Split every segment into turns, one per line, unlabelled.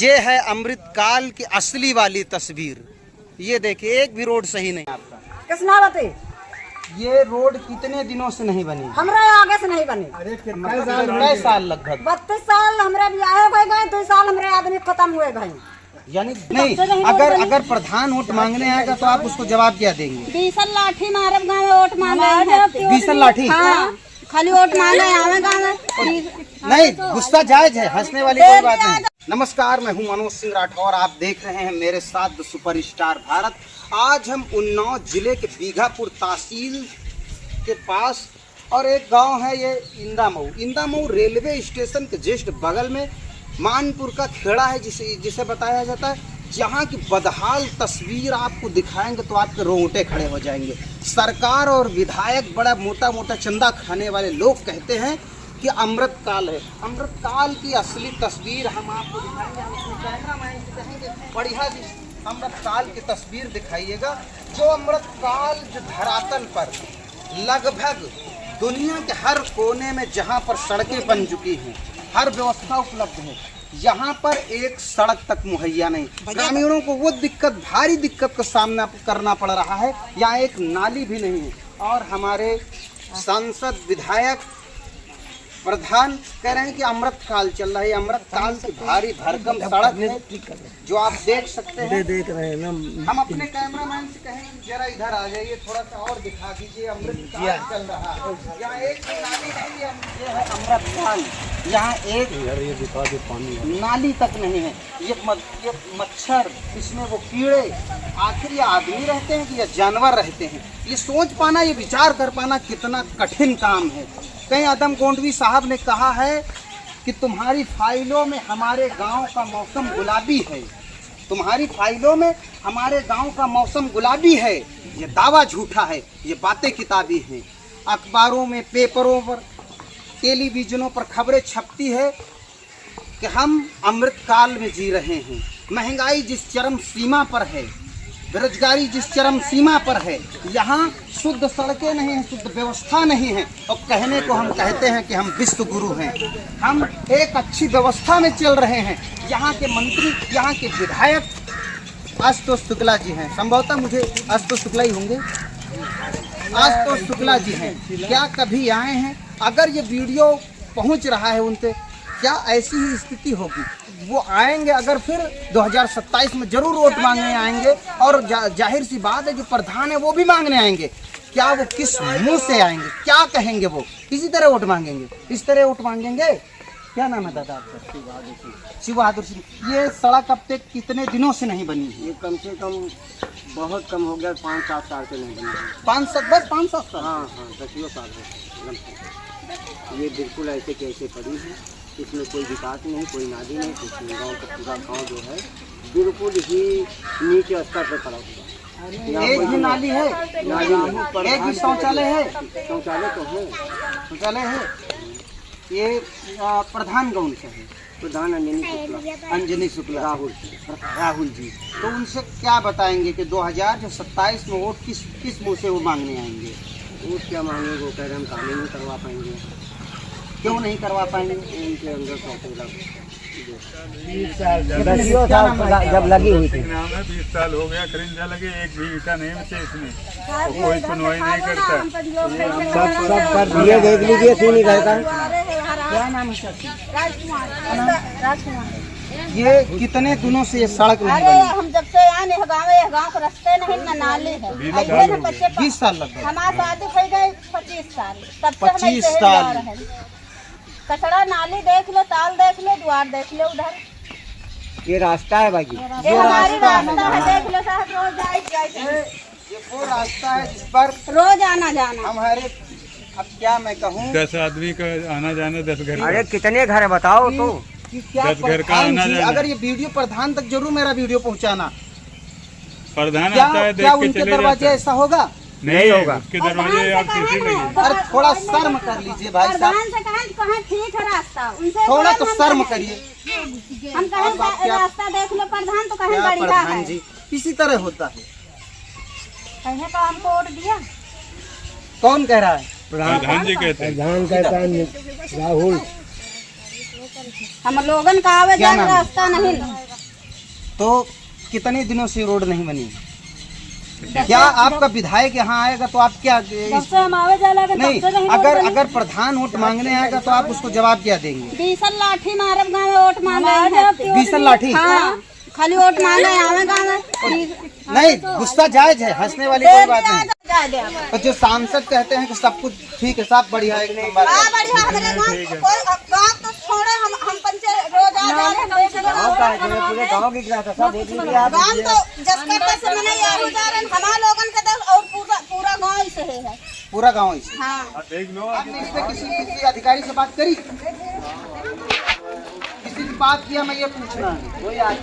ये है अमृतकाल की असली वाली तस्वीर। ये देखिए, एक भी रोड सही नहीं आपका।
किसना बते?
ये रोड कितने दिनों से नहीं बनी?
हमरा आगे से नहीं बनी।
अरे कितने साल लगभग?
32 साल हमरे ब्याह हो गए, 2 साल हमरे आदमी खत्म हुए भाई।
यानी नहीं, अगर प्रधान वोट मांगने आएगा तो आप उसको जवाब क्या देंगे?
बीसल लाठी मारे गाँव में वोट मांगे।
बीसल लाठी?
हाँ, खाली वोट मांगे आवे गाँव में।
नहीं, गुस्सा जायज है, हंसने वाली कोई बात नहीं। नमस्कार, मैं हूं मनोज सिंह राठौर, आप देख रहे हैं मेरे साथ द सुपरस्टार भारत। आज हम उन्नाव जिले के बीघापुर तहसील के पास और एक गांव है ये इंदामऊ रेलवे स्टेशन के जस्ट बगल में मानपुर का खेड़ा है, जिसे बताया जाता है। जहां की बदहाल तस्वीर आपको दिखाएंगे तो आपके रोंगटे खड़े हो जाएंगे। सरकार और विधायक बड़ा मोटा मोटा चंदा खाने वाले लोग कहते हैं कि अमृतकाल है। अमृतकाल की असली तस्वीर हम आपको दिखाएंगे। कैमरामैन से कहेंगे बढ़िया जी अमृतकाल की तस्वीर दिखाइएगा। जो अमृतकाल जो धरातल पर लगभग दुनिया के हर कोने में जहां पर सड़कें बन चुकी हैं, हर व्यवस्था उपलब्ध है, यहाँ पर एक सड़क तक मुहैया नहीं। ग्रामीणों को वो भारी दिक्कत का सामना करना पड़ रहा है। यहाँ एक नाली भी नहीं है। और हमारे सांसद, विधायक, प्रधान कह रहे हैं कि अमृतकाल चल रहा है। अमृतकाल की भारी भरकम सड़क है जो आप देख सकते हैं। देख रहे हैं ना। हम अपने कैमरामैन से कहेंगे जरा इधर आ जाइए, थोड़ा सा और दिखा दीजिए। अमृतकाल चल रहा है, यहाँ एक नाली नहीं है। ये है अमृतकाल, यहाँ एक नाली तक नहीं है। ये मच्छर, इसमें वो कीड़े, आखिर ये आदमी रहते हैं कि या जानवर रहते हैं? ये सोच पाना, ये विचार कर पाना कितना कठिन काम है। कहीं आदम गोंडवी साहब ने कहा है कि तुम्हारी फाइलों में हमारे गांव का मौसम गुलाबी है। तुम्हारी फाइलों में हमारे गांव का मौसम गुलाबी है। ये दावा झूठा है, ये बातें किताबी हैं। अखबारों में, पेपरों पर, टेलीविजनों पर खबरें छपती है कि हम अमृतकाल में जी रहे हैं। महंगाई जिस चरम सीमा पर है, बेरोजगारी जिस चरम सीमा पर है, यहाँ शुद्ध सड़कें नहीं हैं, शुद्ध व्यवस्था नहीं है। और कहने को हम कहते हैं कि हम विश्व गुरु हैं। हम एक अच्छी व्यवस्था में चल रहे हैं। यहाँ के मंत्री, यहाँ के विधायक आशुतोष शुक्ला जी हैं। संभवतः मुझे आशुतोष शुक्ला ही होंगे। आशुतोष शुक्ला जी हैं। क्या कभी आए हैं? अगर ये वीडियो पहुँच रहा है उन पे, क्या ऐसी ही स्थिति होगी? वो आएंगे अगर, फिर 2027 में जरूर वोट मांगने आएंगे। और जाहिर सी बात है, जो प्रधान है वो भी मांगने आएंगे। क्या वो किस मुंह से आएंगे, क्या कहेंगे? वो किसी तरह वोट मांगेंगे, इस तरह वोट मांगेंगे। क्या नाम है दादा आपका? शिव बहादुर सिंह। ये सड़क अब तक कितने दिनों से नहीं बनी?
ये कम से कम बहुत कम हो गया, 5-7 साल से नहीं बनी।
5-7 साल?
हाँ, 10 साल हो। ये बिल्कुल ऐसे कैसे पड़ी है। इसमें कोई विकास नहीं, कोई नाली नहीं, कुछ नहीं। गाँव का पूरा गाँव जो है बिल्कुल ही नीचे स्तर पर पड़ा हुआ।
एक ही नाली है?
नाली नहीं।
एक ही शौचालय है?
शौचालय तो है,
शौचालय है। ये प्रधान कौन से है?
प्रधान
अंजनी शुक्ला। राहुल जी। तो उनसे क्या बताएंगे कि 2027 में वोट किस मुँह से वो मांगने आएंगे?
वोट क्या मांगेंगे? वो कह रहे हम काम ही नहीं करवा पाएंगे।
क्यों नहीं करवा पाएंगे?
उनके अंदर
जब लगी हुई थी
20 साल हो गया, खरिंजा लगे, एक भी ईटा नहीं बचे इसमें। कोई सुनवाई नहीं करता।
सब कर दिए, देख लीजिए, सुन नहीं करता।
क्या नाम है? राजकुमार। ये कितने दिनों से ये सड़क नहीं बनी?
हम जब से आए गाँव के रास्ते नहीं, न नाली है।
20 साल लगभग।
हमारी शादी हो गई 25 साल। तब से
25 साल।
कचड़ा नाली देख लो, ताल देख लो, द्वार देख लो। उधर
ये रास्ता है भाई,
ये हमारी रास्ता है, देख लो साहब। रोज
ये वो रास्ता है जिस पर
रोज आना जाना
हमारे, अब क्या मैं कहूँ,
10 आदमी का आना जाना, 10 घर।
अरे कितने घर है बताओ तो।
कि क्या
10 घर का
प्रधान
आना
जी,
जाना।
अगर ये वीडियो प्रधान तक जरूर मेरा वीडियो पहुँचाना।
प्रधान
क्या
आता है,
क्या
देख के
उनके
चले
दरवाजे
जाता है।
ऐसा होगा?
नहीं होगा। उसके दरवाजे आप सीसी नहीं।
अरे थोड़ा शर्म कर लीजिए भाई साहब,
ठीक है रास्ता। उनसे
थोड़ा तो शर्म करिए।
हम कहें रास्ता देख लो प्रधान, तो कहें
क्या
बढ़िया
प्रधान
है।
जी, इसी तरह होता है।
कहें तो हमको वोट दिया।
कौन कह रहा है?
प्रधान जी कहते हैं।
राहुल।
हम लोगन का आवे
क्या
जाने
नाम है?
रास्ता नहीं।
तो कितने दिनों से रोड नहीं बनी? क्या आपका विधायक यहाँ आएगा तो आप क्या नहीं, अगर प्रधान वोट मांगने आएगा तो आप उसको जवाब क्या देंगे?
बीसल लाठी मारब गाँव में वोट मांगे,
बीसल लाठी
खाली वोट मांगे आवे गाँव में।
नहीं, गुस्सा जायज है, हंसने वाली कोई बात नहीं। तो जो सांसद कहते हैं कि सब कुछ ठीक है, सब बढ़िया है, एक नंबर है।
पूरे गाँव की
पूरा गाँव इसे।
देख लो,
आपने इस पे किसी अधिकारी से बात करी? किसी की बात किया? मैं ये पूछना है,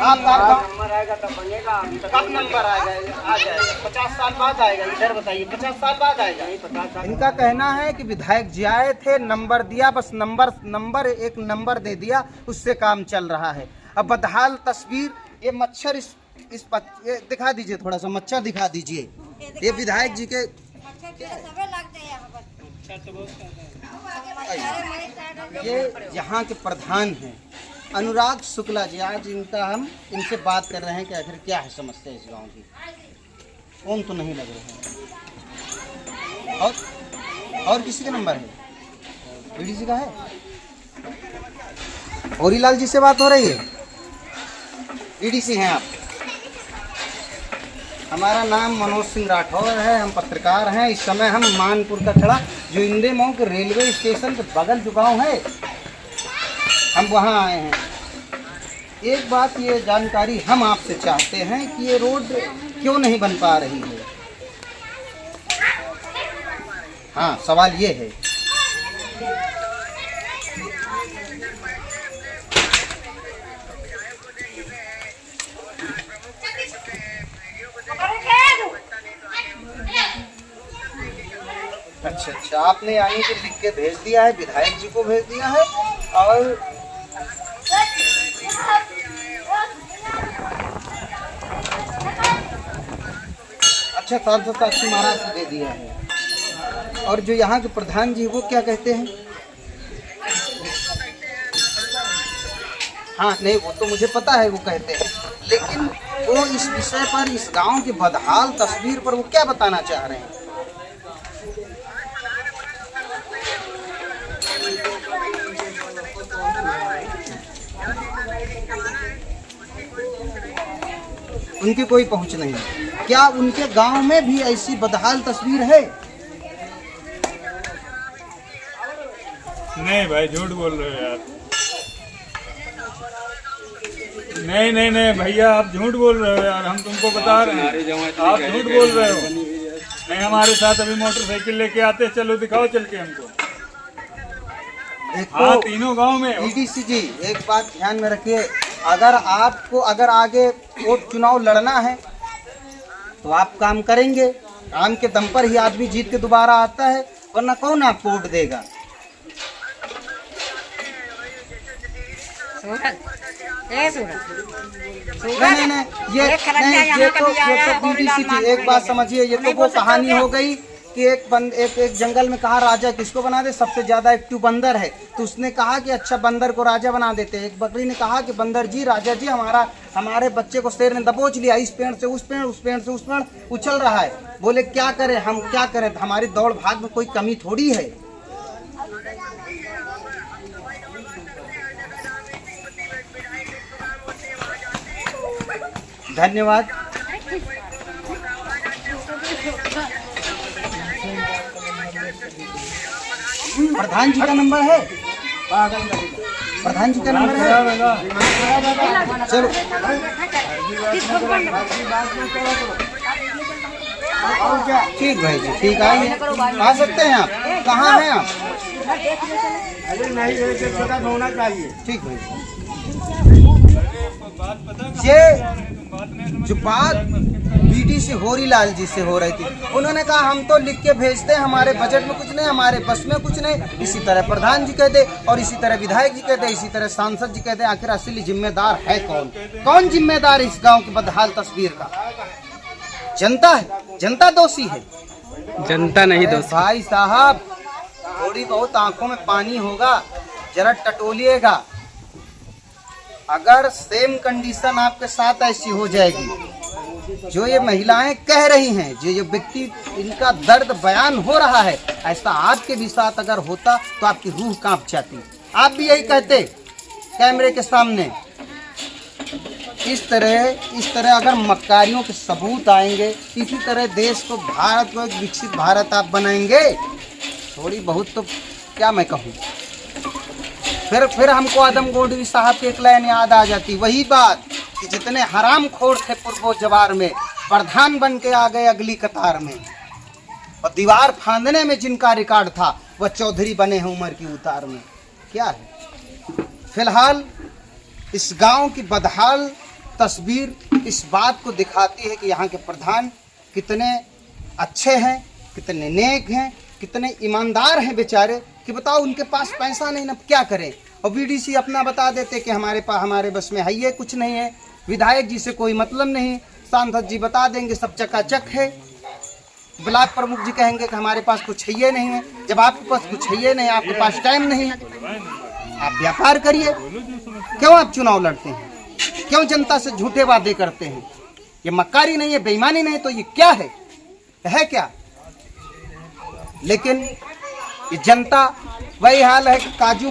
आपका
नंबर आएगा तब बनेगा।
कब नंबर आएगा? आ जाएगा 50 साल बाद आएगा। इधर बताइए, 50 साल बाद आएगा?
50 साल।
इनका कहना है कि विधायक जी आए थे, नंबर दिया, बस नंबर एक नंबर दे दिया, उससे काम चल रहा है। अब बदहाल तस्वीर, ये मच्छर ये दिखा दीजिए, थोड़ा सा मच्छर दिखा दीजिए। ये विधायक जी के ये यहाँ के प्रधान हैं अनुराग शुक्ला जी। आज इनसे बात कर रहे हैं कि आखिर क्या है समस्या इस गांव की। फोन तो नहीं लग रहे हैं। और किसी का नंबर है? बीडीसी का है? होरीलाल जी से बात हो रही है? बीडीसी हैं आप? हमारा नाम मनोज सिंह राठौर है, हम पत्रकार हैं। इस समय हम मानपुर का खड़ा जो इंदे मऊ के रेलवे स्टेशन के बगल जो गाँव है, हम वहाँ आए हैं। एक बात ये जानकारी हम आपसे चाहते हैं कि ये रोड क्यों नहीं बन पा रही है। हाँ, सवाल ये है। अच्छा, आपने यानी कि लिख के भेज दिया है, विधायक जी को भेज दिया है और अच्छा सांसद साक्षी महाराज को दे दिया है। और जो यहाँ के प्रधान जी वो क्या कहते हैं? हाँ नहीं, वो तो मुझे पता है वो कहते हैं, लेकिन वो इस विषय पर, इस गांव की बदहाल तस्वीर पर वो क्या बताना चाह रहे हैं? उनकी कोई पहुंच नहीं। क्या उनके गांव में भी ऐसी बदहाल तस्वीर है?
नहीं भाई, झूठ बोल रहे हो यार। नहीं भैया, आप झूठ बोल रहे हो यार, हम तुमको बता रहे हैं, आप झूठ बोल रहे हो। नहीं, हमारे साथ अभी मोटरसाइकिल लेके आते, चलो दिखाओ चल के हमको। हाँ, तीनों गांव में।
बीडीसी जी, एक बात ध्यान में रखिए, अगर आगे वोट चुनाव लड़ना है तो आप काम करेंगे, काम के दम पर ही आदमी जीत के दोबारा आता है, वरना कौन आपको वोट देगा? नहीं, ये तो बीडीसी जी, एक बात समझिए, ये तो वो कहानी हो गई कि एक जंगल में कहा राजा किसको बना दे, सबसे ज्यादा एक्टिव बंदर है, तो उसने कहा कि अच्छा बंदर को राजा बना देते। एक बकरी ने कहा कि बंदर जी, राजा जी, हमारे बच्चे को शेर ने दबोच लिया, इस पेड़ से उस पेड़, उस पेड़ से उस पेड़ उछल रहा है। बोले क्या करें, हम क्या करें, हमारी दौड़ भाग में कोई कमी थोड़ी है। धन्यवाद। प्रधान जी का नंबर है? प्रधान जी का नंबर है? चलो, ठीक भाई जी, ठीक, आइए, आ सकते हैं आप। कहाँ हैं आप?
होना चाहिए।
ठीक भाई। ये जो बात बीडीसी होरीलाल जी से हो रही थी, उन्होंने कहा हम तो लिख के भेजते हैं, हमारे बजट में कुछ नहीं, हमारे बस में कुछ नहीं। इसी तरह प्रधान जी कहते, और इसी तरह विधायक जी कहते, इसी तरह सांसद जी कहते। आखिर असली जिम्मेदार है कौन? कौन जिम्मेदार है इस गांव की बदहाल तस्वीर का? जनता है, जनता दोषी है,
जनता नहीं दोषी।
भाई साहब, थोड़ी बहुत आंखों में पानी होगा, जरा टटोलिएगा। अगर सेम कंडीशन आपके साथ ऐसी हो जाएगी जो ये महिलाएं कह रही हैं, जो व्यक्ति इनका दर्द बयान हो रहा है, ऐसा आपके भी साथ अगर होता तो आपकी रूह कांप जाती। आप भी यही कहते कैमरे के सामने। इस तरह अगर मक्कारियों के सबूत आएंगे, इसी तरह देश को, भारत को एक विकसित भारत आप बनाएंगे। थोड़ी बहुत तो क्या मैं कहूँ। फिर हमको आदम गोडवी साहब की एक लाइन याद आ जाती, वही बात कि जितने हराम खोर थे पूर्वो जवार में, प्रधान बन के आ गए अगली कतार में। और दीवार फांदने में जिनका रिकॉर्ड था वह चौधरी बने हैं उम्र की उतार में। क्या है फिलहाल इस गांव की बदहाल तस्वीर इस बात को दिखाती है कि यहाँ के प्रधान कितने अच्छे हैं, कितने नेक हैं, कितने ईमानदार हैं बेचारे, कि बताओ उनके पास पैसा नहीं ना क्या करें। और बीडीसी अपना बता देते कि हमारे बस में है ये कुछ नहीं है, विधायक जी से कोई मतलब नहीं, सांसद जी बता देंगे सब चकाचक है, ब्लॉक प्रमुख जी कहेंगे कि हमारे पास कुछ है ये नहीं है। जब आपके पास कुछ है ये नहीं, आपके पास टाइम नहीं है, आप व्यापार करिए। क्यों आप चुनाव लड़ते हैं? क्यों जनता से झूठे वादे करते हैं? ये मक्कारी नहीं है, बेईमानी नहीं, तो ये क्या है क्या? लेकिन ये जनता वही हाल है कि काजू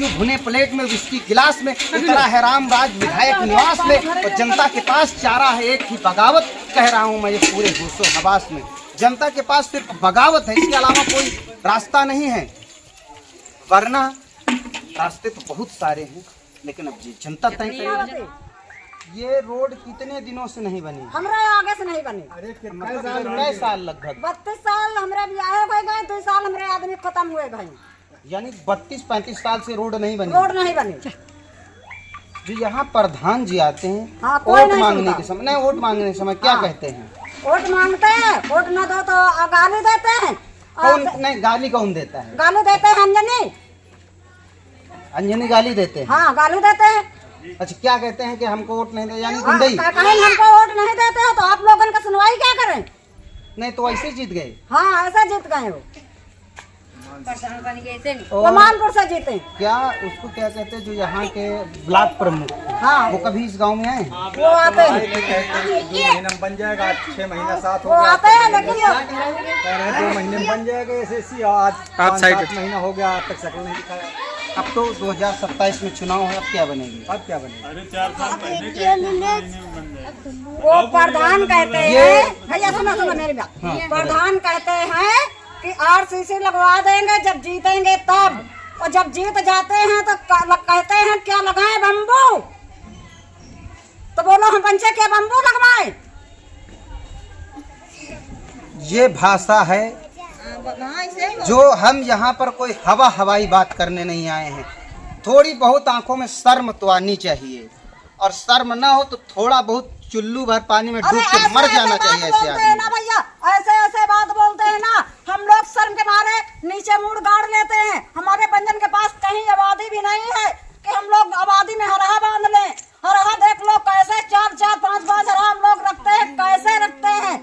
भुने प्लेट में, विस्की गिलास में, इतना है रामराज विधायक निवास में, और जनता के पास चारा है एक ही बगावत। कह रहा हूँ मैं ये पूरे होशो हवास में, जनता के पास सिर्फ बगावत है, इसके अलावा कोई रास्ता नहीं है। वरना रास्ते तो बहुत सारे हैं, लेकिन अब ये जनता तय करेगी। ये रोड कितने दिनों से नहीं बनी?
हमरा आगे से नहीं बनी।
कै साल? लगभग
32 साल हमरे ब्याह हो गए, 2 साल हमरे आदमी खत्म हुए भाई।
यानी 32-35 साल से रोड नहीं बनी।
रोड नहीं बनी।
जो यहाँ प्रधान जी आते हैं,
हाँ, कोई
वोट
नहीं
मांगने के समय, नहीं वोट मांगने के समय क्या
हाँ,
कहते हैं?
वोट मांगते हैं, वोट न दो तो गाली देते हैं।
कौन नहीं गाली कौन देता है?
गाली देते हैं
अंजनी गाली देते हैं।
हाँ, गाली देते हैं।
अच्छा, क्या कहते हैं कि हमको वोट नहीं दे, यानी
हाँ,
गुंडई?
कहीं हमको वोट नहीं देते हो तो आप लोगों का सुनवाई क्या करें?
नहीं तो ऐसे जीत गए।
हाँ, ऐसा जीत गए हो।
और
कमालपुर से जीते।
क्या उसको क्या कहते हैं जो यहाँ के ब्लॉक प्रमुख,
हाँ,
वो कभी इस गांव में आए?
वो आते हैं,
2 महीना में बन जाएगा, 6 महीना 7
वो आते हैं, लेकिन
2 महीने में बन जाएगा। ऐसे आज 5-7 महीना हो गया, आज तक शक्ल नहीं दिखाया।
अब तो 2027 में चुनाव है, अब क्या बनेगी?
अब क्या बनेगा? अरे 4 साल पहले
वो प्रधान कहते हैं, भैया सुनो मेरी बात। प्रधान कहते हैं कि आरसीसी लगवा देंगे जब जीतेंगे तब, और जब जीत जाते हैं तो कहते हैं क्या लगाएं बम्बू। तो बोलो हम पंचे क्या बम्बू लगवाएं?
ये भाषा है जो हम यहाँ पर कोई हवाई बात करने नहीं आए हैं। थोड़ी बहुत आंखों में शर्म तो आनी चाहिए, और शर्म ना हो तो थोड़ा बहुत चुल्लू भर पानी में डूब के मर जाना चाहिए ऐसे आदमी।
ना भैया, ऐसे बात बोलते हैं ना, हम लोग शर्म के मारे नीचे मुड़ गाड़ लेते हैं। हमारे बंजन के पास कहीं आबादी भी नहीं है कि हम लोग आबादी में हरहा बांध लें। हरहा देख लो कैसे 4-5 हरहा हम लोग रखते हैं, कैसे रखते हैं।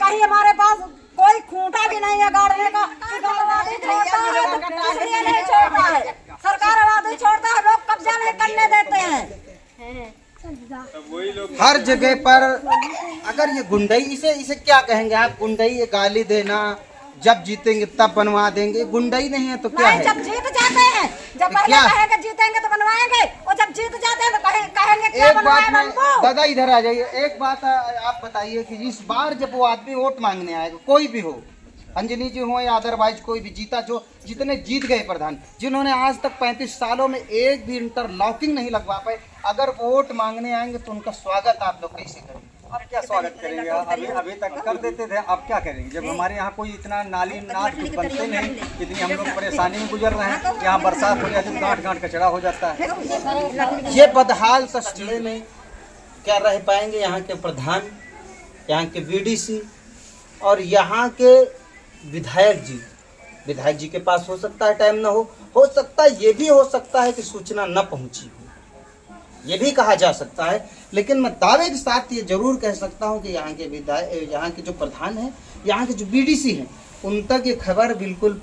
कहीं हमारे पास कोई खूंटा भी नहीं है गाड़ने का। आबादी छोड़ता है तो इसलिए नहीं छोड़ता है, सरकार आबादी छोड़ता है, लोग कब्जा नहीं करने देते हैं।
हर जगह पर अगर ये गुंडई, इसे क्या कहेंगे आप? गुंडई, ये गाली देना, जब जीतेंगे तब बनवा देंगे, गुंडई नहीं है तो क्या है?
जब जीत जाते हैं, जब पहले कहेंगे जीतेंगे तो बनवाएंगे, और जब जीत जाते हैं तो कहेंगे क्या
एक बात में
बनवाएं।
दादा इधर आ जाइए, एक बात आप बताइए कि इस बार जब वो आदमी वोट मांगने आएगा, कोई भी हो, अंजलि जी हो या अदरवाइज कोई भी जीता, जो जितने जीत गए प्रधान, जिन्होंने आज तक 35 सालों में एक भी इंटरलॉकिंग नहीं लगवा पाए, अगर वोट मांगने आएंगे तो उनका स्वागत आप लोग कैसे करेंगे?
अब क्या स्वागत करेंगे? अभी तक कर देते थे, अब क्या करेंगे? जब हमारे यहाँ कोई इतना नाली नाद कुछ बनते नहीं, इतनी हम लोग परेशानी में गुजर रहे हैं। यहाँ बरसात हो जाती है, गांठ कचरा हो जाता है।
ये बदहाल तस्वीर में क्या रह पाएंगे यहाँ के प्रधान, यहाँ के बीडीसी और यहाँ के विधायक जी के पास हो सकता है टाइम ना हो सकता है ये भी हो सकता है कि सूचना न पहुंची हो, ये भी कहा जा सकता है। लेकिन मैं दावे के साथ ये जरूर कह सकता हूं कि यहाँ के विधायक, यहाँ के जो प्रधान हैं, यहाँ के जो बीडीसी हैं, उन तक ये खबर बिल्कुल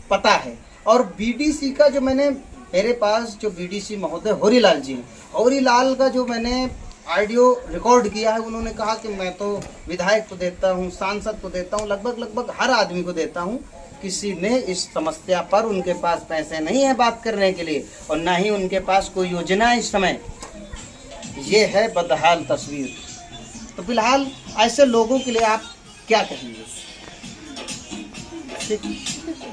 पता है। और बीडीसी का जो मैंने मेरे पास जो बीडीसी महोदय होरीलाल जी हैं, होरीलाल का जो मैंने ऑडियो रिकॉर्ड किया है, उन्होंने कहा कि मैं तो विधायक को देता हूँ, सांसद को देता हूँ, लगभग हर आदमी को देता हूँ। किसी ने इस समस्या पर, उनके पास पैसे नहीं है बात करने के लिए और ना ही उनके पास कोई योजना है इस समय। ये है बदहाल तस्वीर। तो फिलहाल ऐसे लोगों के लिए आप क्या कहेंगे? ठीक।